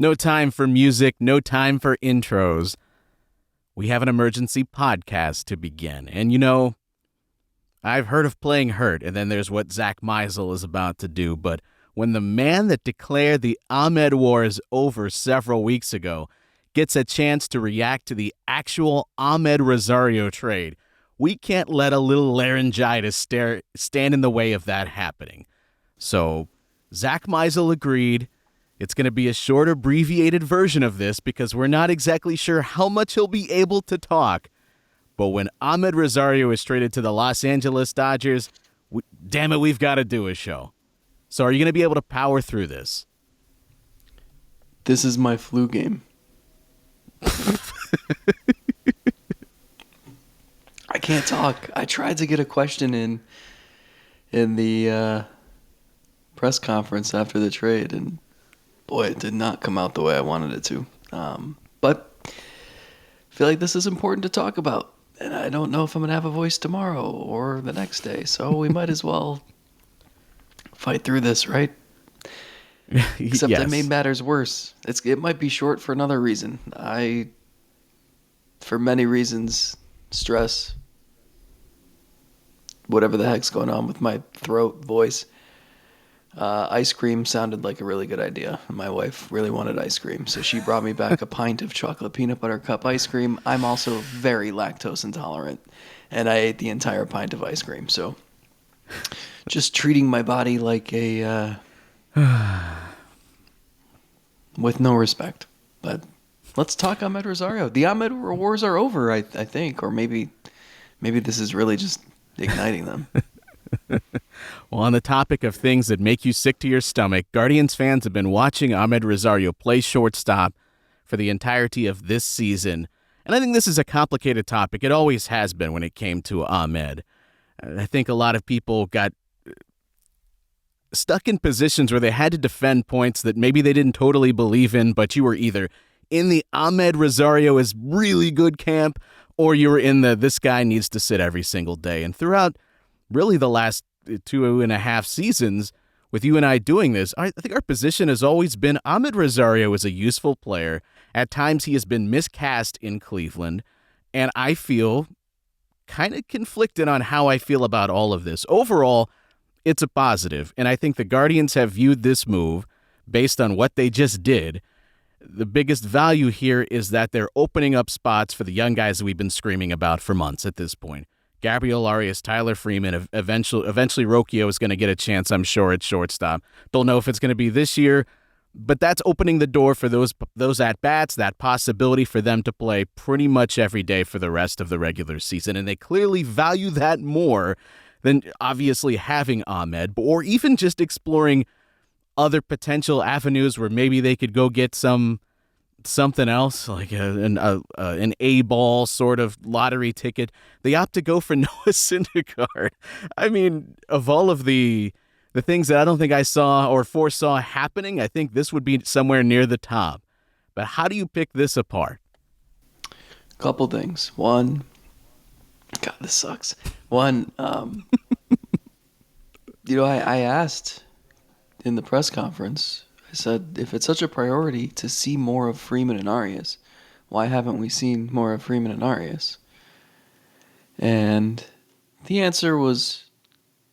No time for music, no time for intros. We have an emergency podcast to begin. And I've heard of playing hurt, and then there's what Zack Meisel is about to do. But when the man that declared the Amed War is over several weeks ago gets a chance to react to the actual Amed Rosario trade, we can't let a little laryngitis stand in the way of that happening. So Zack Meisel agreed. It's going to be a short, abbreviated version of this because we're not exactly sure how much he'll be able to talk. But when Amed Rosario is traded to the Los Angeles Dodgers, damn it, we've got to do a show. So are you going to be able to power through this? This is my flu game. I can't talk. I tried to get a question in the press conference after the trade, and boy, it did not come out the way I wanted it to. But I feel like this is important to talk about, and I don't know if I'm going to have a voice tomorrow or the next day, so we might as well fight through this, right? Except Yes. I made matters worse. It might be short for another reason. For many reasons, stress, whatever the heck's going on with my throat, voice. Ice cream sounded like a really good idea. My wife really wanted ice cream, so she brought me back a pint of chocolate peanut butter cup ice cream. I'm also very lactose intolerant, and I ate the entire pint of ice cream. So just treating my body like a with no respect. But let's talk Amed Rosario. The Amed Wars are over, I think, or maybe this is really just igniting them. Well, on the topic of things that make you sick to your stomach, Guardians fans have been watching Amed Rosario play shortstop for the entirety of this season. And I think this is a complicated topic. It always has been when it came to Amed. I think a lot of people got stuck in positions where they had to defend points that maybe they didn't totally believe in, but you were either in the Amed Rosario is really good camp, or you were in the this guy needs to sit every single day. And throughout really the last 2.5 seasons with you and I doing this, I think our position has always been Amed Rosario is a useful player. At times he has been miscast in Cleveland, and I feel kind of conflicted on how I feel about all of this. Overall, it's a positive, and I think the Guardians have viewed this move based on what they just did. The biggest value here is that they're opening up spots for the young guys that we've been screaming about for months at this point. Gabriel Arias, Tyler Freeman, eventually Rocchio is going to get a chance, I'm sure, at shortstop. Don't know if it's going to be this year, but that's opening the door for those at-bats, that possibility for them to play pretty much every day for the rest of the regular season, and they clearly value that more than obviously having Amed, or even just exploring other potential avenues where maybe they could go get something else, like an A-ball sort of lottery ticket. They opt to go for Noah Syndergaard. I mean, of all of the things that I don't think I saw or foresaw happening, I think this would be somewhere near the top. But how do you pick this apart? Couple things. One, God, this sucks. One, I asked in the press conference, I said, if it's such a priority to see more of Freeman and Arias, why haven't we seen more of Freeman and Arias? And the answer was,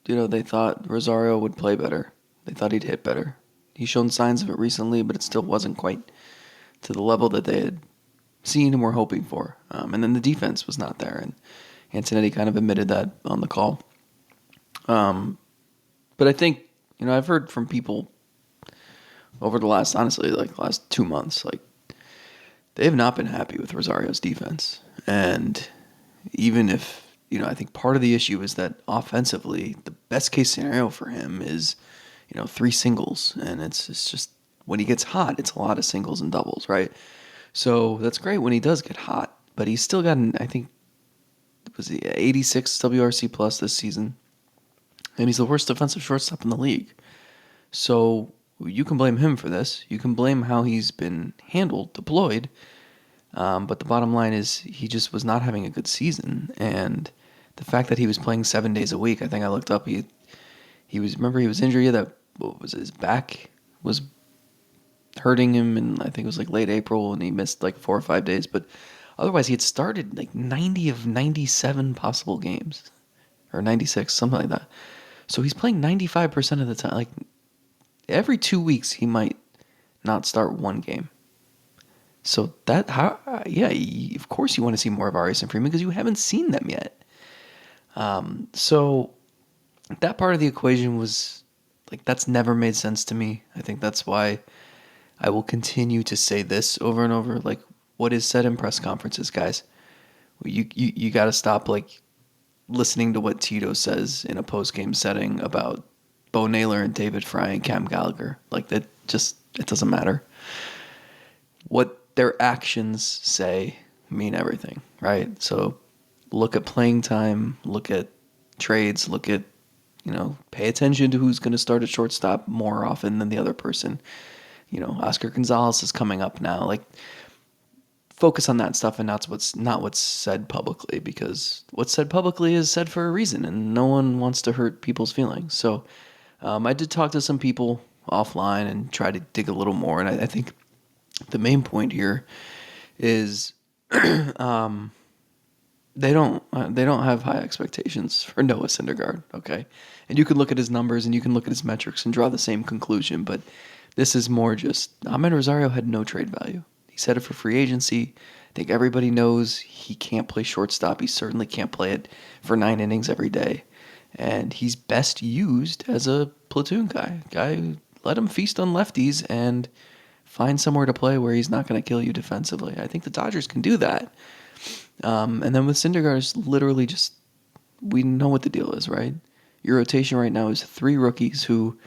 they thought Rosario would play better. They thought he'd hit better. He's shown signs of it recently, but it still wasn't quite to the level that they had seen and were hoping for. And then the defense was not there, and Antonetti kind of admitted that on the call. But I think, I've heard from people over the last 2 months, they have not been happy with Rosario's defense. And even if, I think part of the issue is that offensively, the best case scenario for him is, 3 singles. And it's just, when he gets hot, it's a lot of singles and doubles, right? So that's great when he does get hot. But he's still gotten, I think, was he 86 WRC plus this season. And he's the worst defensive shortstop in the league. So you can blame him for this. You can blame how he's been handled, deployed. But the bottom line is he just was not having a good season. And the fact that he was playing 7 days a week, I think I looked up, he was injured, that, his back was hurting him in, I think it was like late April, and he missed like 4 or 5 days. But otherwise, he had started like 90 of 97 possible games, or 96, something like that. So he's playing 95% of the time. Like every 2 weeks, he might not start one game. So of course you want to see more of Arias and Freeman because you haven't seen them yet. So that part of the equation was like, that's never made sense to me. I think that's why I will continue to say this over and over. Like, what is said in press conferences, guys? You got to stop like listening to what Tito says in a post game setting about Bo Naylor and David Fry and Cam Gallagher. Like that, it doesn't matter. What their actions say mean everything, right? So look at playing time, look at trades, pay attention to who's going to start at shortstop more often than the other person. Oscar Gonzalez is coming up now. Like, focus on that stuff and not what's said publicly, because what's said publicly is said for a reason, and no one wants to hurt people's feelings. So I did talk to some people offline and try to dig a little more, and I think the main point here is they don't have high expectations for Noah Syndergaard, okay? And you can look at his numbers and you can look at his metrics and draw the same conclusion, but this is more just Amed Rosario had no trade value. He's headed for free agency. I think everybody knows he can't play shortstop. He certainly can't play it for 9 innings every day. And he's best used as a platoon guy. Let him feast on lefties and find somewhere to play where he's not going to kill you defensively. I think the Dodgers can do that. And then with Syndergaard, it's literally just, we know what the deal is, right? Your rotation right now is 3 rookies who,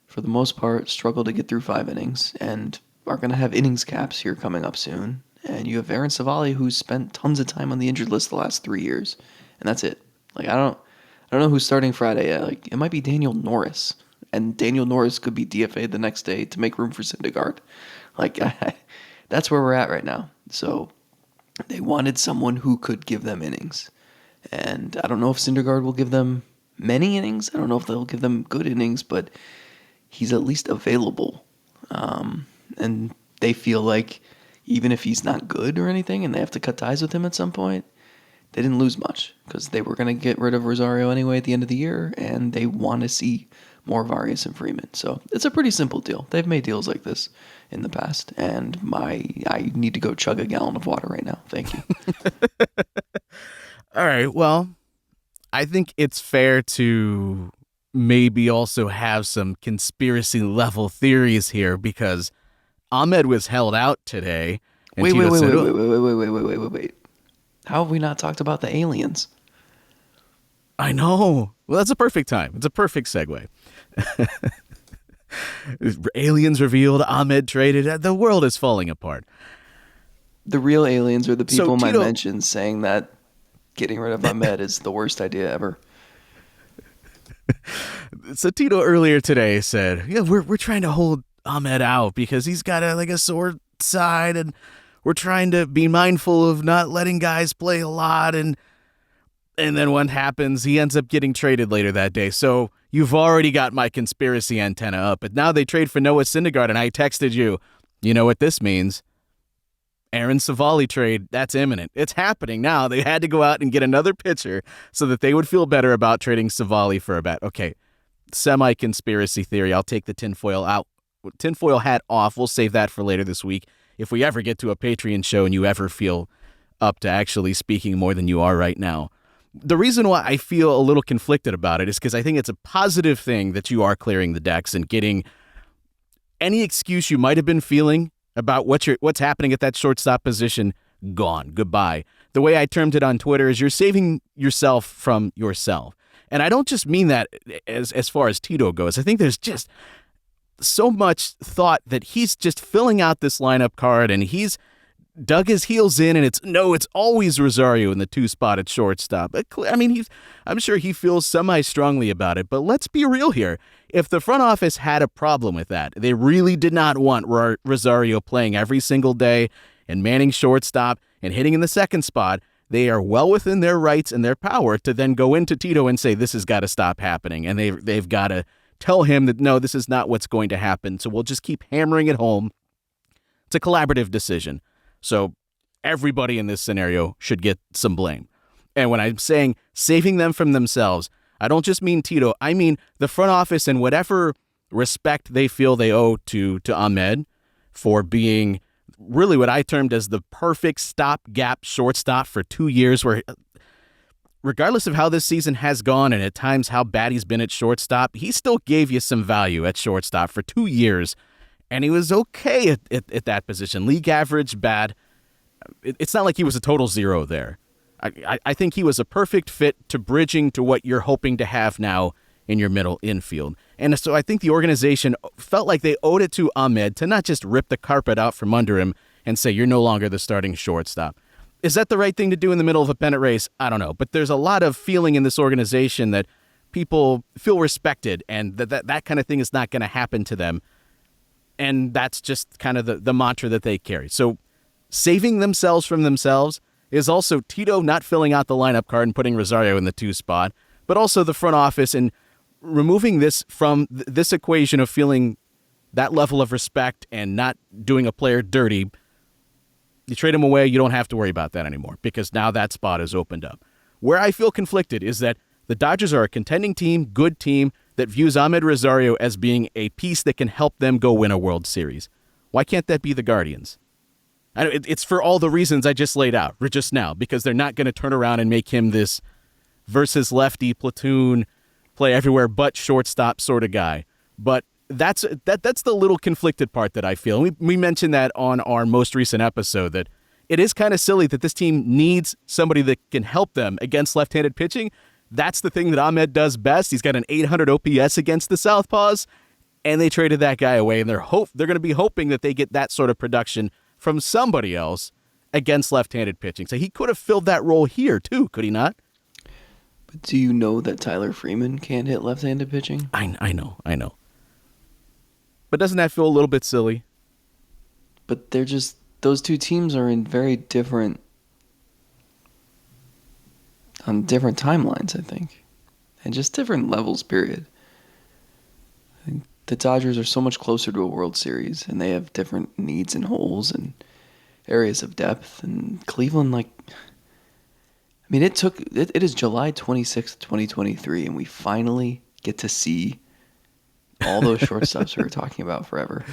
for the most part, struggle to get through 5 innings and are going to have innings caps here coming up soon. And you have Aaron Savali, who's spent tons of time on the injured list the last 3 years, and that's it. Like, I don't know who's starting Friday yet. Like, it might be Daniel Norris, and Daniel Norris could be DFA'd the next day to make room for Syndergaard. Like, that's where we're at right now. So they wanted someone who could give them innings, and I don't know if Syndergaard will give them many innings. I don't know if they'll give them good innings, but he's at least available. And they feel like even if he's not good or anything and they have to cut ties with him at some point, they didn't lose much because they were going to get rid of Rosario anyway at the end of the year, and they want to see more of Arias and Freeman. So it's a pretty simple deal. They've made deals like this in the past, and I need to go chug a gallon of water right now. Thank you. All right, well, I think it's fair to maybe also have some conspiracy level theories here, because Amed was held out today. And Wait. How have we not talked about the aliens? I know. Well, that's a perfect time. It's a perfect segue. Aliens revealed, Amed traded. The world is falling apart. The real aliens are the people Tito mentioned saying that getting rid of Amed is the worst idea ever. So Tito earlier today said, yeah, we're trying to hold Amed out because he's got a sore side, and we're trying to be mindful of not letting guys play a lot, and then what happens, he ends up getting traded later that day. So you've already got my conspiracy antenna up, but now they trade for Noah Syndergaard, and I texted you, you know what this means? Aaron Savali trade, that's imminent. It's happening now. They had to go out and get another pitcher so that they would feel better about trading Savali for a bat. Okay, semi-conspiracy theory. I'll take the tinfoil hat off. We'll save that for later this week. If we ever get to a Patreon show and you ever feel up to actually speaking more than you are right now. The reason why I feel a little conflicted about it is because I think it's a positive thing that you are clearing the decks and getting any excuse you might have been feeling about what's happening at that shortstop position gone. Goodbye. The way I termed it on Twitter is you're saving yourself from yourself. And I don't just mean that as far as Tito goes. I think there's just so much thought that he's just filling out this lineup card, and he's dug his heels in, and it's always Rosario in the 2 spot at shortstop. I mean, I'm sure he feels semi-strongly about it, but let's be real here. If the front office had a problem with that, they really did not want Rosario playing every single day and manning shortstop and hitting in the 2nd spot, they are well within their rights and their power to then go into Tito and say, this has got to stop happening, and they've got to tell him that, no, this is not what's going to happen. So we'll just keep hammering it home. It's a collaborative decision. So everybody in this scenario should get some blame. And when I'm saying saving them from themselves, I don't just mean Tito. I mean the front office and whatever respect they feel they owe to Amed for being really what I termed as the perfect stopgap shortstop for 2 years, where regardless of how this season has gone and at times how bad he's been at shortstop, he still gave you some value at shortstop for 2 years, and he was okay at that position. League average, bad. It's not like he was a total zero there. I think he was a perfect fit to bridging to what you're hoping to have now in your middle infield. And so I think the organization felt like they owed it to Amed to not just rip the carpet out from under him and say, you're no longer the starting shortstop. Is that the right thing to do in the middle of a pennant race? I don't know. But there's a lot of feeling in this organization that people feel respected and that kind of thing is not going to happen to them. And that's just kind of the mantra that they carry. So saving themselves from themselves is also Tito not filling out the lineup card and putting Rosario in the 2 spot, but also the front office and removing this from this equation of feeling that level of respect and not doing a player dirty. You trade him away, you don't have to worry about that anymore because now that spot is opened up. Where I feel conflicted is that the Dodgers are a contending team, good team, that views Amed Rosario as being a piece that can help them go win a World Series. Why can't that be the Guardians? It's for all the reasons I just laid out just now, because they're not going to turn around and make him this versus lefty platoon, play everywhere but shortstop sort of guy. But that's the little conflicted part that I feel. We mentioned that on our most recent episode, that it is kind of silly that this team needs somebody that can help them against left-handed pitching. That's the thing that Amed does best. He's got an 800 OPS against the Southpaws, and they traded that guy away, and they're going to be hoping that they get that sort of production from somebody else against left-handed pitching. So he could have filled that role here too, could he not? But do you know that Tyler Freeman can't hit left-handed pitching? I know. But doesn't that feel a little bit silly? But they're just, those two teams are in very different, on different timelines, I think. And just different levels, period. The Dodgers are so much closer to a World Series, and they have different needs and holes and areas of depth. And Cleveland, it is July 26th, 2023, and we finally get to see all those shortstops we were talking about forever.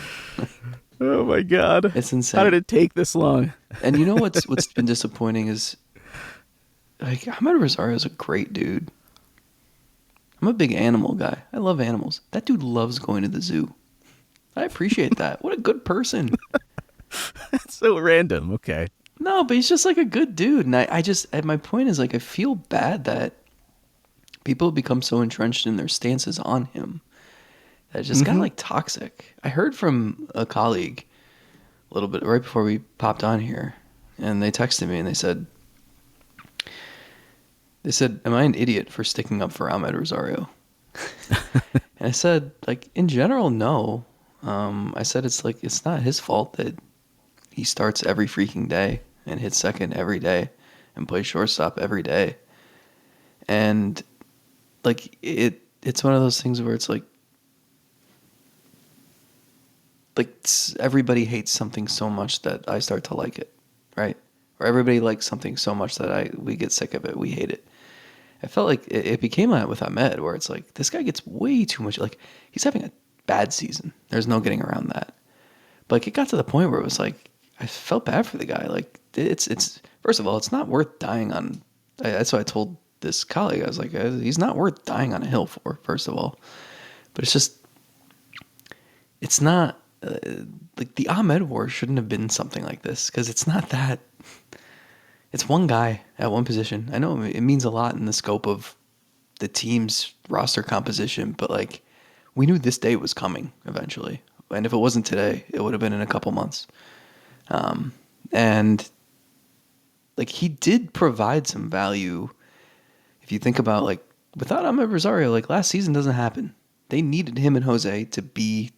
Oh, my God. It's insane. How did it take this long? And you know what's been disappointing is, Amed Rosario is a great dude. I'm a big animal guy. I love animals. That dude loves going to the zoo. I appreciate that. What a good person. That's so random. Okay. No, but he's just a good dude. And my point is I feel bad that people become so entrenched in their stances on him that it's just kind of toxic. I heard from a colleague a little bit right before we popped on here, and they texted me and they said, am I an idiot for sticking up for Amed Rosario? And I said, in general, no. I said it's not his fault that he starts every freaking day and hits second every day and plays shortstop every day. And it's one of those things where it's everybody hates something so much that I start to like it, right? Or everybody likes something so much that we get sick of it, we hate it. I felt like it became that with Amed, where it's this guy gets way too much. He's having a bad season. There's no getting around that. But it got to the point where it was I felt bad for the guy. It's first of all, it's not worth dying on. That's what I told this colleague. I was he's not worth dying on a hill for, first of all. But it's just, it's not, the Amed War shouldn't have been something like this, because it's not that. It's one guy at one position. I know it means a lot in the scope of the team's roster composition, but we knew this day was coming eventually. And if it wasn't today, it would have been in a couple months. And he did provide some value. If you think about without Amed Rosario, last season doesn't happen. They needed him and Jose to be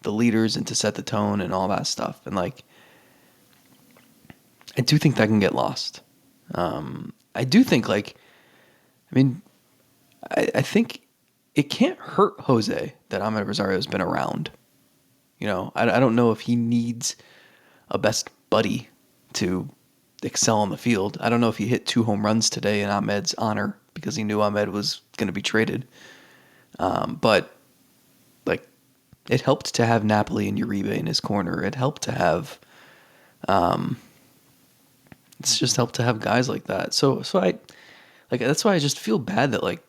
the leaders and to set the tone and all that stuff. And I do think that can get lost. I do think I think it can't hurt Jose that Amed Rosario has been around. I don't know if he needs a best buddy to excel on the field. I don't know if he hit 2 home runs today in Ahmed's honor because he knew Amed was going to be traded. But like, it helped to have Napoli and Uribe in his corner. It helped to have, it's just helped to have guys like that. So I, like, that's why I just feel bad that like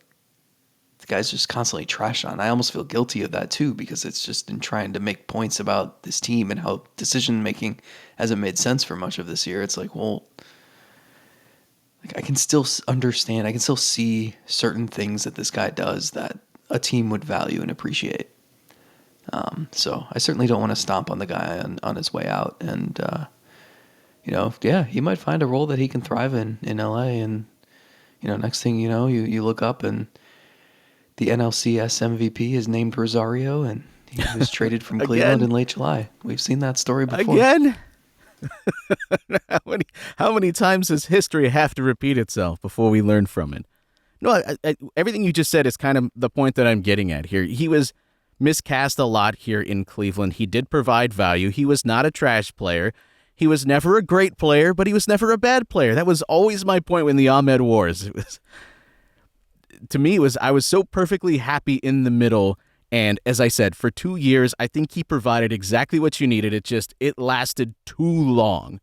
the guy's just constantly trashed on. I almost feel guilty of that too, because it's just in trying to make points about this team and how decision making hasn't made sense for much of this year. It's like, well, like, I can still understand. I can still see certain things that this guy does that a team would value and appreciate. So I certainly don't want to stomp on the guy on his way out. And, he might find a role that he can thrive in LA. And, next thing you know, you look up and the NLCS MVP is named Rosario, and he was traded from Cleveland in late July. We've seen that story before. Again? How many times does history have to repeat itself before we learn from it? No, everything you just said is kind of the point that I'm getting at here. He was miscast a lot here in Cleveland. He did provide value. He was not a trash player. He was never a great player, but he was never a bad player. That was always my point when the Amed Wars. It was, to me, I was so perfectly happy in the middle. And as I said, for 2 years, I think he provided exactly what you needed. It lasted too long.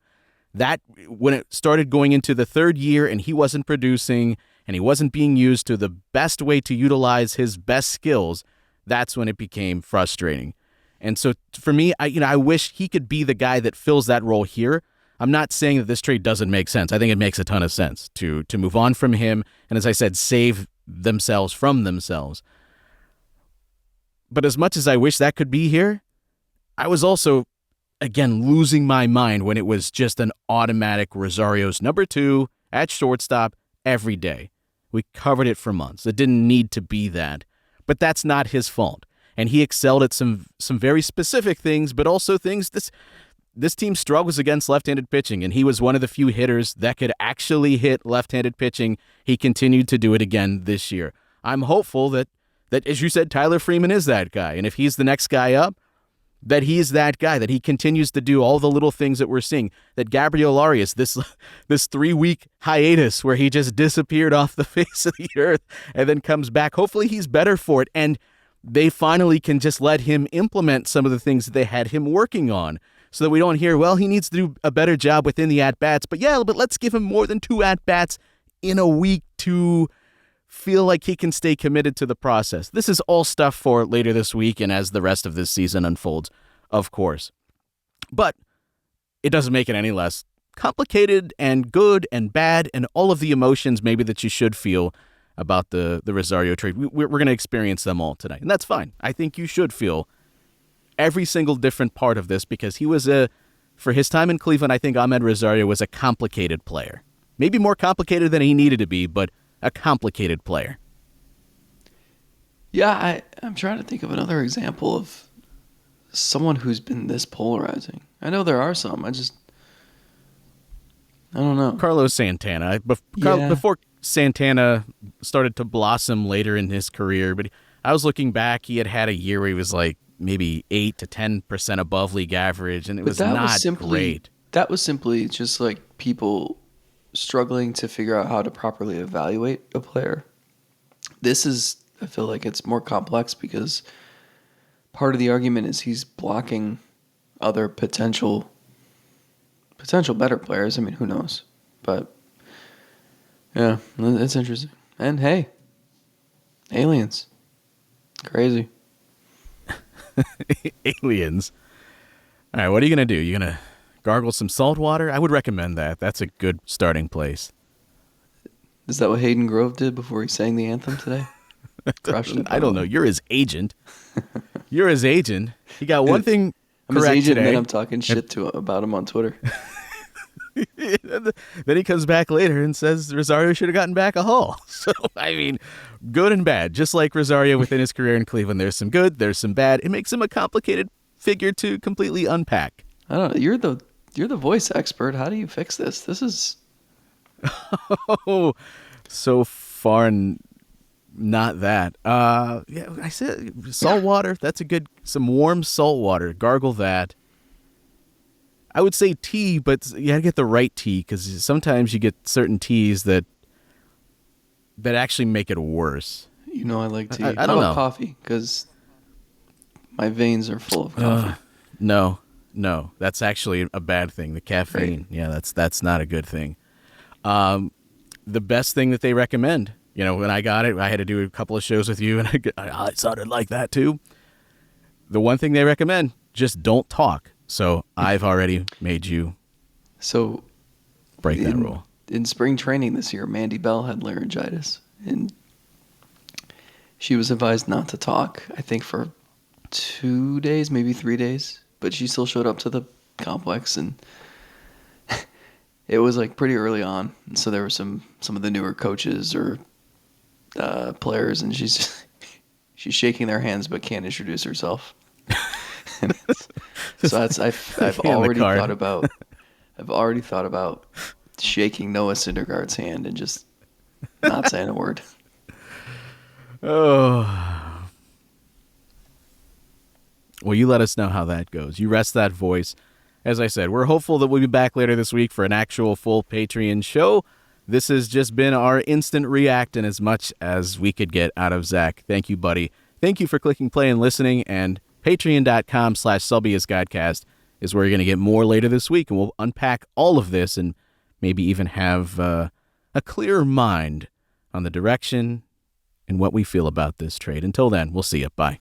That when it started going into the 3rd year and he wasn't producing and he wasn't being used to the best way to utilize his best skills, that's when it became frustrating. And so for me, I wish he could be the guy that fills that role here. I'm not saying that this trade doesn't make sense. I think it makes a ton of sense to move on from him and, as I said, save themselves from themselves. But as much as I wish that could be here, I was also, again, losing my mind when it was just an automatic Rosario's number 2 at shortstop every day. We covered it for months. It didn't need to be that. But that's not his fault. And he excelled at some very specific things, but also things this team struggles against left-handed pitching, and he was one of the few hitters that could actually hit left-handed pitching. He continued to do it again this year. I'm hopeful that, as you said, Tyler Freeman is that guy. And if he's the next guy up, that he's that guy, that he continues to do all the little things that we're seeing, that Gabriel Arias, this 3-week hiatus where he just disappeared off the face of the earth and then comes back. Hopefully he's better for it, and they finally can just let him implement some of the things that they had him working on so that we don't hear, well, he needs to do a better job within the at-bats. But let's give him more than 2 at-bats in a week to feel like he can stay committed to the process. This is all stuff for later this week and as the rest of this season unfolds, of course. But it doesn't make it any less complicated and good and bad and all of the emotions maybe that you should feel about the Rosario trade. We're going to experience them all tonight, and that's fine. I think you should feel every single different part of this because he was for his time in Cleveland, I think Amed Rosario was a complicated player. Maybe more complicated than he needed to be, but a complicated player. Yeah, I'm trying to think of another example of someone who's been this polarizing. I know there are some. I don't know. Carlos Santana. Before Santana started to blossom later in his career, but I was looking back, he had a year where he was like maybe 8 to 10% above league average, and it was not great. That was simply just like people struggling to figure out how to properly evaluate a player. This is, I feel like it's more complex because part of the argument is he's blocking other potential better players. I mean, who knows? But yeah, it's interesting. And hey, aliens. Crazy. Aliens. All right, what are you going to do? You going to gargle some salt water? I would recommend that. That's a good starting place. Is that what Hayden Grove did before he sang the anthem today? I don't know. You're his agent. He got one thing I'm his correct agent, today. and I'm talking shit about him on Twitter. Then he comes back later and says Rosario should have gotten back a haul. So, I mean, good and bad. Just like Rosario within his career in Cleveland, there's some good, there's some bad. It makes him a complicated figure to completely unpack. I don't know. You're the voice expert. How do you fix this? This is so far Not that. Yeah, I said salt water. That's a good. Some warm salt water. Gargle that. I would say tea, but you gotta get the right tea because sometimes you get certain teas that actually make it worse. You know I like tea. I How don't about know. coffee? Because my veins are full of coffee. No, that's actually a bad thing. The caffeine. Right. Yeah, that's not a good thing. The best thing that they recommend. When I got it, I had to do a couple of shows with you, and I sounded like that too. The one thing they recommend: just don't talk. So I've already made you So break that rule. in spring training this year, Mandy Bell had laryngitis, and she was advised not to talk, I think, for 2 days, maybe 3 days. But she still showed up to the complex, and it was like pretty early on. And so there were some of the newer coaches or players, and she's shaking their hands but can't introduce herself. So I've In the already card. thought about shaking Noah Syndergaard's hand and just not saying a word. Oh. Well, you let us know how that goes. You rest that voice. As I said, we're hopeful that we'll be back later this week for an actual full Patreon show. This has just been our instant react and as much as we could get out of Zach. Thank you, buddy. Thank you for clicking play and listening. And patreon.com/SelbyIsGodcast is where you're going to get more later this week. And we'll unpack all of this and maybe even have a clearer mind on the direction and what we feel about this trade. Until then, we'll see you. Bye.